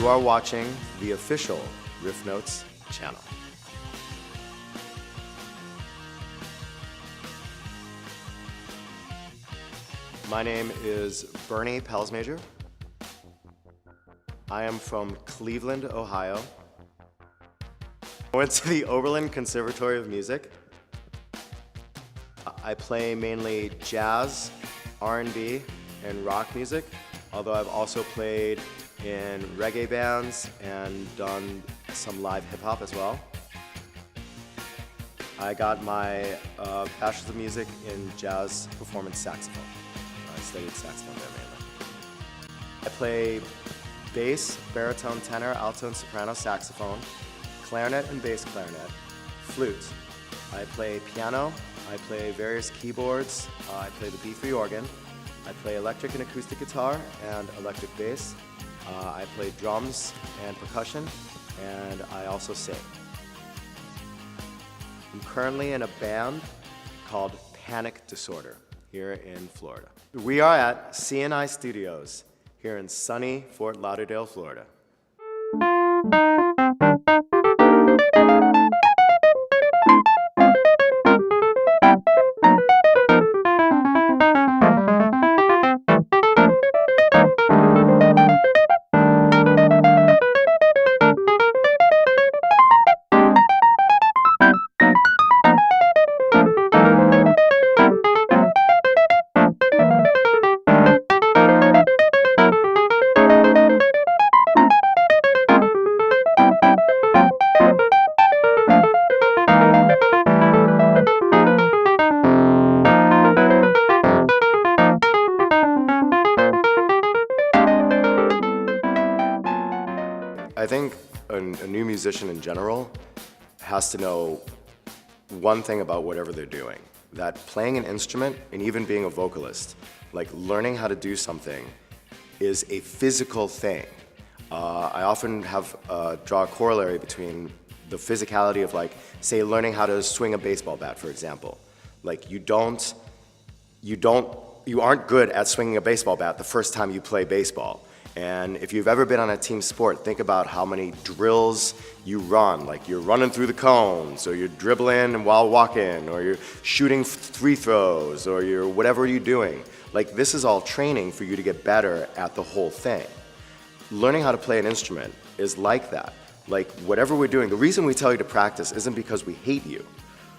You are watching the official Riffnotes channel. My name is Burny Pelsmajer. I am from Cleveland, Ohio. I went to the Oberlin Conservatory of Music. I play mainly jazz, R&B, and rock music, although I've also played in reggae bands and done some live hip-hop as well. I got my Bachelor's of Music in Jazz Performance Saxophone. I studied saxophone there mainly. I play bass, baritone, tenor, alto, and soprano saxophone, clarinet and bass clarinet, flute. I play piano, I play various keyboards, I play the B3 organ, I play electric and acoustic guitar and electric bass, I play drums and percussion, and I also sing. I'm currently in a band called Panic Disorder here in Florida. We are at CNI Studios here in sunny Fort Lauderdale, Florida. I think a new musician in general has to know one thing about whatever they're doing, that playing an instrument and even being a vocalist, like learning how to do something, is a physical thing. I often have draw a corollary between the physicality of, like, say, learning how to swing a baseball bat, for example. Like, you aren't good at swinging a baseball bat the first time you play baseball. And if you've ever been on a team sport, think about how many drills you run. Like, you're running through the cones, or you're dribbling while walking, or you're shooting free throws, or you're whatever you're doing. Like, this is all training for you to get better at the whole thing. Learning how to play an instrument is like that. Like, whatever we're doing, the reason we tell you to practice isn't because we hate you.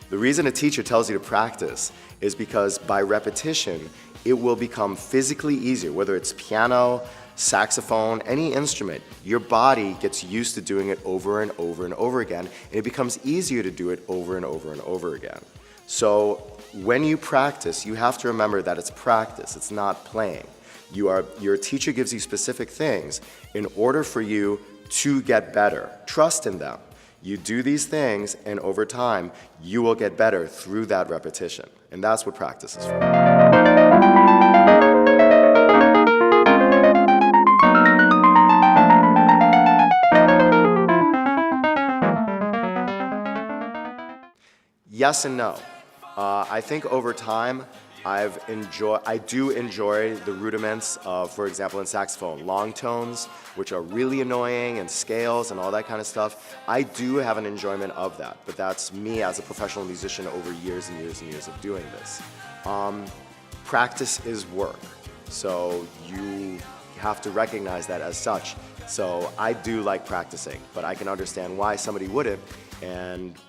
The reason a teacher tells you to practice is because by repetition, it will become physically easier, whether it's piano, saxophone, any instrument. Your body gets used to doing it over and over and over again, and it becomes easier to do it over and over and over again. So when you practice, you have to remember that it's practice, it's not playing. Your teacher gives you specific things in order for you to get better. Trust in them. You do these things, and over time, you will get better through that repetition. And that's what practice is for. Yes and no. I think over time, I do enjoy the rudiments of, for example, in saxophone, long tones, which are really annoying, and scales and all that kind of stuff. I do have an enjoyment of that, but that's me as a professional musician over years and years and years of doing this. Practice is work, so you have to recognize that as such. So I do like practicing, but I can understand why somebody wouldn't,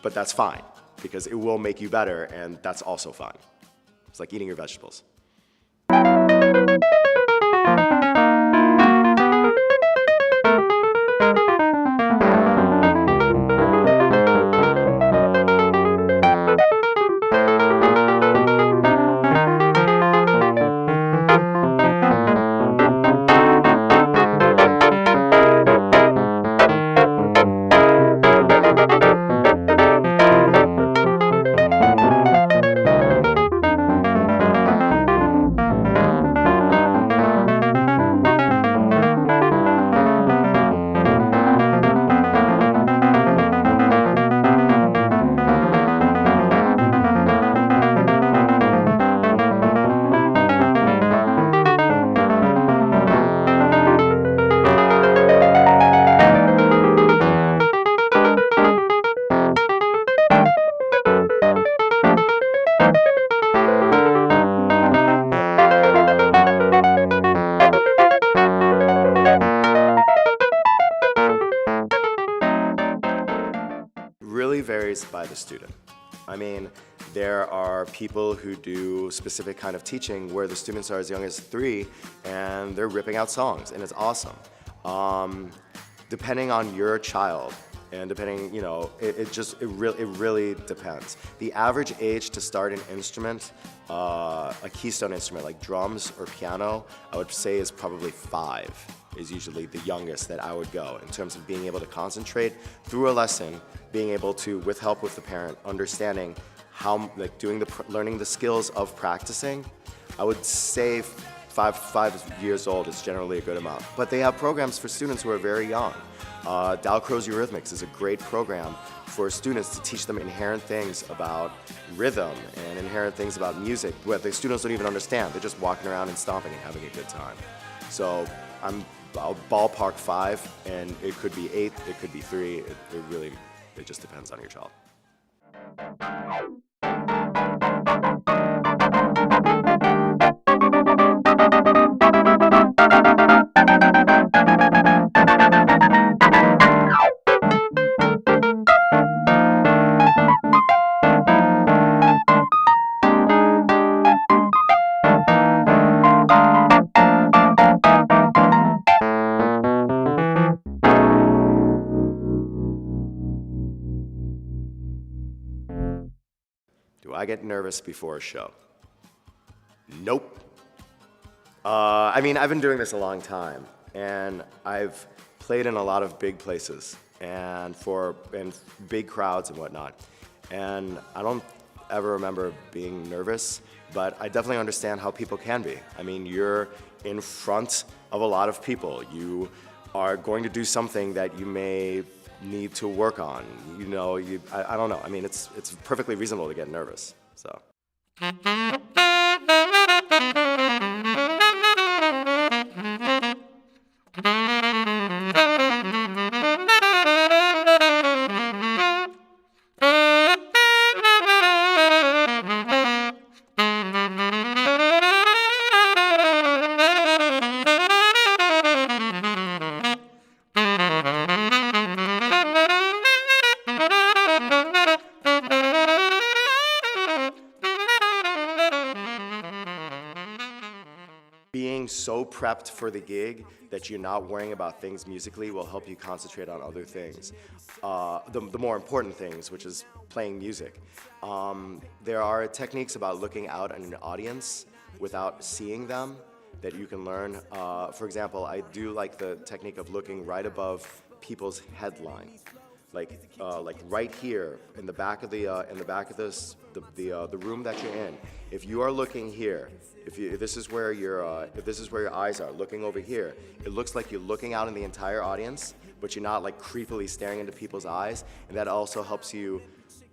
but that's fine, because it will make you better, and that's also fun. It's like eating your vegetables. varies by the student. I mean, there are people who do specific kind of teaching where the students are as young as 3 and they're ripping out songs, and it's awesome. Depending on your child, and depending, you know, it really depends. The average age to start an instrument, a keystone instrument like drums or piano, I would say is probably 5, is usually the youngest that I would go in terms of being able to concentrate through a lesson, being able to, with help with the parent, understanding how, like learning the skills of practicing. I would say 5 years old is generally a good amount. But they have programs for students who are very young. Dalcroze Eurythmics is a great program for students to teach them inherent things about rhythm and inherent things about music where the students don't even understand. They're just walking around and stomping and having a good time. So I'll ballpark 5, and it could be 8, it could be 3. It just depends on your child. Do I get nervous before a show? Nope. I mean, I've been doing this a long time, and I've played in a lot of big places and big crowds and whatnot. And I don't ever remember being nervous, but I definitely understand how people can be. I mean, you're in front of a lot of people. You are going to do something that you may need to work on. You know, I don't know. I mean, it's perfectly reasonable to get nervous, so. Being so prepped for the gig that you're not worrying about things musically will help you concentrate on other things. The more important things, which is playing music. There are techniques about looking out at an audience without seeing them that you can learn. For example, I do like the technique of looking right above people's headline. Like right here in the back of the room that you're in. If you are looking here, if this is where your eyes are, looking over here, it looks like you're looking out in the entire audience, but you're not like creepily staring into people's eyes, and that also helps you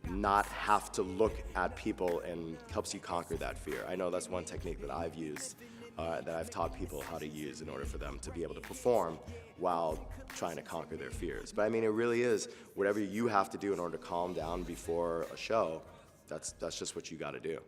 not have to look at people and helps you conquer that fear. I know that's one technique that I've used, that I've taught people how to use in order for them to be able to perform while trying to conquer their fears. But I mean, it really is whatever you have to do in order to calm down before a show, that's just what you got to do.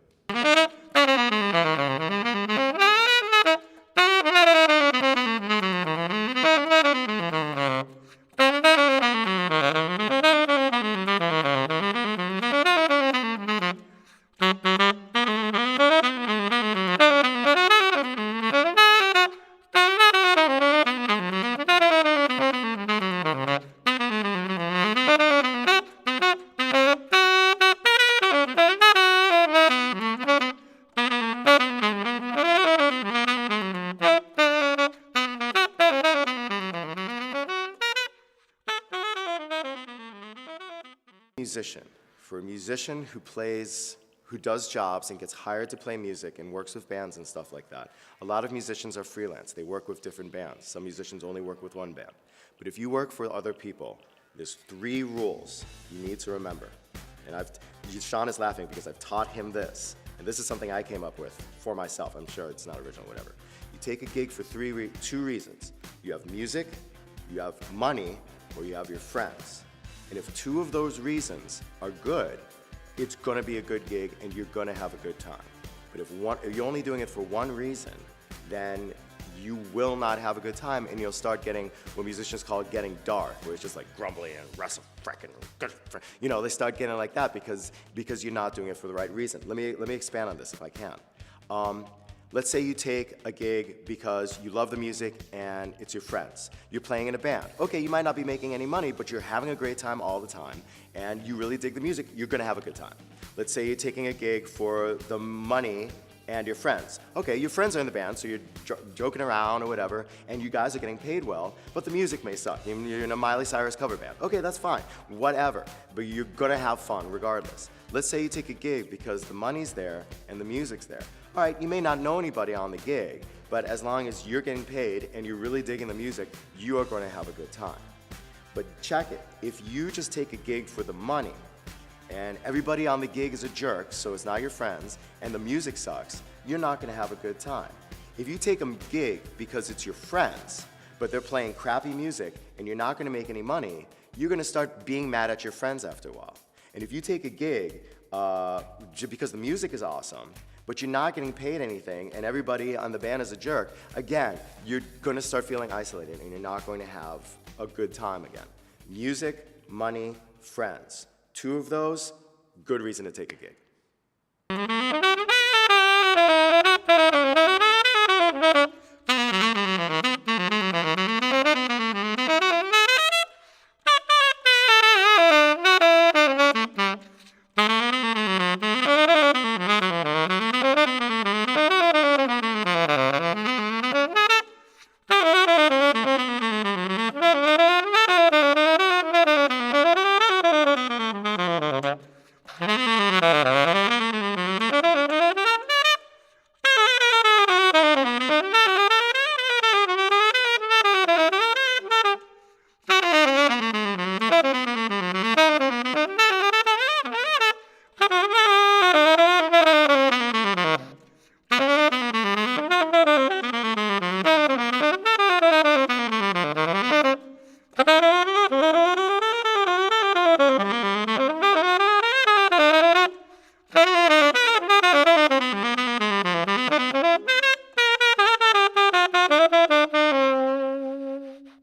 Musician. For a musician who does jobs and gets hired to play music and works with bands and stuff like that, a lot of musicians are freelance. They work with different bands. Some musicians only work with one band. But if you work for other people, there's 3 rules you need to remember. And Sean is laughing because I've taught him this. And this is something I came up with for myself. I'm sure it's not original, whatever. You take a gig for 2 reasons. You have music, you have money, or you have your friends. And if 2 of those reasons are good, it's gonna be a good gig and you're gonna have a good time. But if you're only doing it for one reason, then you will not have a good time, and you'll start getting what musicians call getting dark, where it's just like grumbling and wrestle frickin', you know, they start getting like that because you're not doing it for the right reason. Let me expand on this if I can. Let's say you take a gig because you love the music and it's your friends. You're playing in a band. Okay, you might not be making any money, but you're having a great time all the time, and you really dig the music, you're gonna have a good time. Let's say you're taking a gig for the money and your friends. Okay, your friends are in the band, so you're joking around or whatever, and you guys are getting paid well, but the music may suck. You're in a Miley Cyrus cover band. Okay, that's fine, whatever, but you're gonna have fun regardless. Let's say you take a gig because the money's there and the music's there. All right, you may not know anybody on the gig, but as long as you're getting paid and you're really digging the music, you are gonna have a good time. But check it, if you just take a gig for the money, and everybody on the gig is a jerk, so it's not your friends, and the music sucks, you're not gonna have a good time. If you take a gig because it's your friends, but they're playing crappy music and you're not gonna make any money, you're gonna start being mad at your friends after a while. And if you take a gig because the music is awesome, but you're not getting paid anything and everybody on the band is a jerk, again, you're gonna start feeling isolated and you're not going to have a good time again. Music, money, friends. Two of those, good reason to take a gig.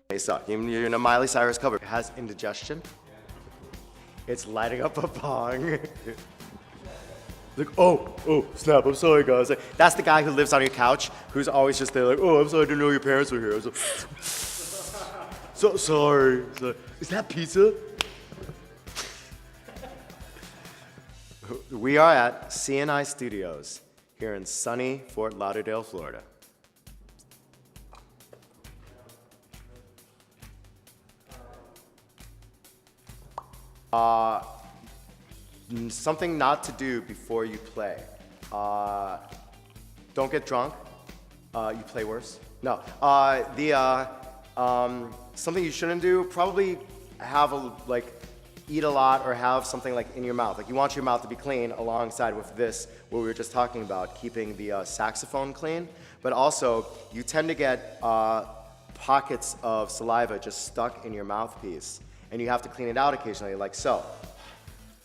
They suck. You're in a Miley Cyrus cover. It has indigestion. It's lighting up a bong. Like, oh, snap, I'm sorry, guys. Like, that's the guy who lives on your couch, who's always just there like, oh, I'm sorry, I didn't know your parents were here. I was like, so sorry. Is that pizza? We are at C&I Studios here in sunny Fort Lauderdale, Florida. Something not to do before you play. Don't get drunk. You play worse. No. Something you shouldn't do, probably eat a lot or have something like in your mouth. Like you want your mouth to be clean alongside with this, what we were just talking about, keeping the saxophone clean. But also, you tend to get pockets of saliva just stuck in your mouthpiece. And you have to clean it out occasionally, like so.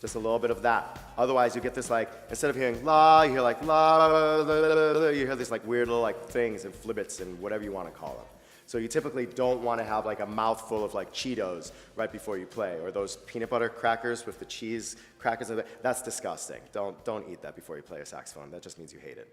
Just a little bit of that. Otherwise, you get this like, instead of hearing la, you hear like la, la, la, la, la, you hear these like weird little like things and flibbits and whatever you want to call them. So you typically don't want to have like a mouthful of like Cheetos right before you play, or those peanut butter crackers with the cheese crackers. That's disgusting. Don't eat that before you play a saxophone. That just means you hate it.